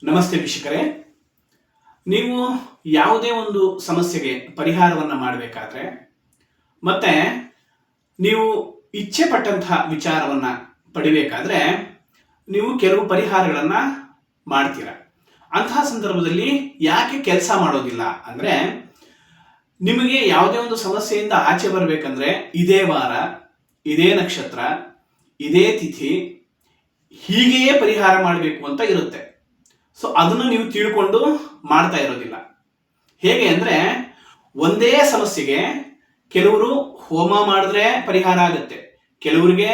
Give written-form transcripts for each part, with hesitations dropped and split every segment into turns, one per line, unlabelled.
ನಮಸ್ತೆ ವೀಕ್ಷಕರೇ. ನೀವು ಯಾವುದೇ ಒಂದು ಸಮಸ್ಯೆಗೆ ಪರಿಹಾರವನ್ನು ಮಾಡಬೇಕಾದ್ರೆ ಮತ್ತೆ ನೀವು ಇಚ್ಛೆ ಪಟ್ಟಂತಹ ವಿಚಾರವನ್ನು ಪಡಿಬೇಕಾದ್ರೆ ನೀವು ಕೆಲವು ಪರಿಹಾರಗಳನ್ನು ಮಾಡ್ತೀರಾ. ಅಂತಹ ಸಂದರ್ಭದಲ್ಲಿ ಯಾಕೆ ಕೆಲಸ ಮಾಡೋದಿಲ್ಲ ಅಂದರೆ, ನಿಮಗೆ ಯಾವುದೇ ಒಂದು ಸಮಸ್ಯೆಯಿಂದ ಆಚೆ ಬರಬೇಕಂದ್ರೆ ಇದೇ ವಾರ, ಇದೇ ನಕ್ಷತ್ರ, ಇದೇ ತಿಥಿ, ಹೀಗೆಯೇ ಪರಿಹಾರ ಮಾಡಬೇಕು ಅಂತ ಇರುತ್ತೆ. ಸೊ ಅದನ್ನು ನೀವು ತಿಳ್ಕೊಂಡು ಮಾಡ್ತಾ ಇರೋದಿಲ್ಲ. ಹೇಗೆ ಅಂದರೆ, ಒಂದೇ ಸಮಸ್ಯೆಗೆ ಕೆಲವರು ಹೋಮ ಮಾಡಿದ್ರೆ ಪರಿಹಾರ ಆಗುತ್ತೆ, ಕೆಲವರಿಗೆ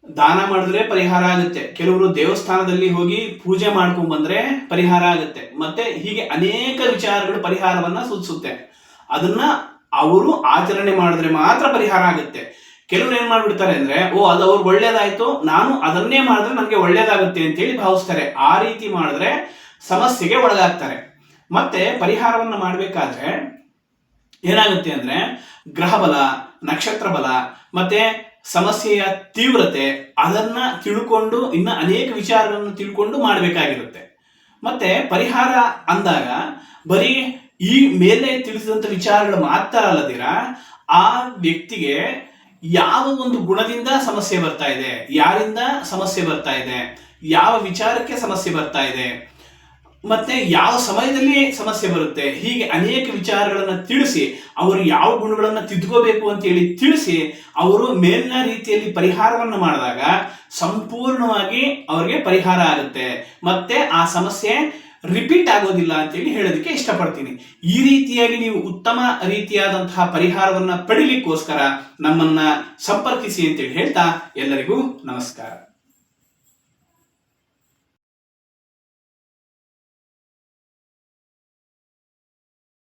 ದಾನ ಮಾಡಿದ್ರೆ ಪರಿಹಾರ ಆಗುತ್ತೆ, ಕೆಲವರು ದೇವಸ್ಥಾನದಲ್ಲಿ ಹೋಗಿ ಪೂಜೆ ಮಾಡ್ಕೊಂಡ್ ಬಂದ್ರೆ ಪರಿಹಾರ ಆಗುತ್ತೆ, ಮತ್ತೆ ಹೀಗೆ ಅನೇಕ ವಿಚಾರಗಳು ಪರಿಹಾರವನ್ನ ಸೂಚಿಸುತ್ತೆ. ಅದನ್ನ ಅವರು ಆಚರಣೆ ಮಾಡಿದ್ರೆ ಮಾತ್ರ ಪರಿಹಾರ ಆಗುತ್ತೆ. ಕೆಲವರು ಏನ್ ಮಾಡ್ಬಿಡ್ತಾರೆ ಅಂದ್ರೆ, ಅದು ಅವ್ರಿಗೆ ಒಳ್ಳೇದಾಯ್ತು, ನಾನು ಅದನ್ನೇ ಮಾಡಿದ್ರೆ ನನಗೆ ಒಳ್ಳೇದಾಗುತ್ತೆ ಅಂತೇಳಿ ಭಾವಿಸ್ತಾರೆ. ಆ ರೀತಿ ಮಾಡಿದ್ರೆ ಸಮಸ್ಯೆಗೆ ಒಳಗಾಗ್ತಾರೆ. ಮತ್ತೆ ಪರಿಹಾರವನ್ನು ಮಾಡಬೇಕಾದ್ರೆ ಏನಾಗುತ್ತೆ ಅಂದ್ರೆ, ಗ್ರಹ ಬಲ, ನಕ್ಷತ್ರ ಬಲ, ಮತ್ತೆ ಸಮಸ್ಯೆಯ ತೀವ್ರತೆ ಅದನ್ನ ತಿಳ್ಕೊಂಡು ಇನ್ನ ಅನೇಕ ವಿಚಾರಗಳನ್ನು ತಿಳ್ಕೊಂಡು ಮಾಡಬೇಕಾಗಿರುತ್ತೆ. ಮತ್ತೆ ಪರಿಹಾರ ಅಂದಾಗ ಬರೀ ಈ ಮೇಲೆ ತಿಳಿಸಿದಂತ ವಿಚಾರಗಳು ಮಾತ್ರ ಅಲ್ಲದಿರ, ಆ ವ್ಯಕ್ತಿಗೆ ಯಾವ ಒಂದು ಗುಣದಿಂದ ಸಮಸ್ಯೆ ಬರ್ತಾ ಇದೆ, ಯಾರಿಂದ ಸಮಸ್ಯೆ ಬರ್ತಾ ಇದೆ, ಯಾವ ವಿಚಾರಕ್ಕೆ ಸಮಸ್ಯೆ ಬರ್ತಾ ಇದೆ, ಮತ್ತೆ ಯಾವ ಸಮಯದಲ್ಲಿ ಸಮಸ್ಯೆ ಬರುತ್ತೆ, ಹೀಗೆ ಅನೇಕ ವಿಚಾರಗಳನ್ನ ತಿಳಿಸಿ ಅವರು ಯಾವ ಗುಣಗಳನ್ನ ತಿದ್ಕೋಬೇಕು ಅಂತ ಹೇಳಿ ತಿಳಿಸಿ ಅವರು ಮೇಲಿನ ರೀತಿಯಲ್ಲಿ ಪರಿಹಾರವನ್ನು ಮಾಡಿದಾಗ ಸಂಪೂರ್ಣವಾಗಿ ಅವರಿಗೆ ಪರಿಹಾರ ಆಗುತ್ತೆ. ಮತ್ತೆ ಆ ಸಮಸ್ಯೆ ರಿಪೀಟ್ ಆಗೋದಿಲ್ಲ ಅಂತೇಳಿ ಹೇಳೋದಕ್ಕೆ ಇಷ್ಟಪಡ್ತೀನಿ. ಈ ರೀತಿಯಾಗಿ ನೀವು ಉತ್ತಮ ರೀತಿಯಾದಂತಹ ಪರಿಹಾರವನ್ನ ಪಡಿಲಿಕ್ಕೋಸ್ಕರ ನಮ್ಮನ್ನ ಸಂಪರ್ಕಿಸಿ ಅಂತೇಳಿ ಹೇಳ್ತಾ ಎಲ್ಲರಿಗೂ ನಮಸ್ಕಾರ.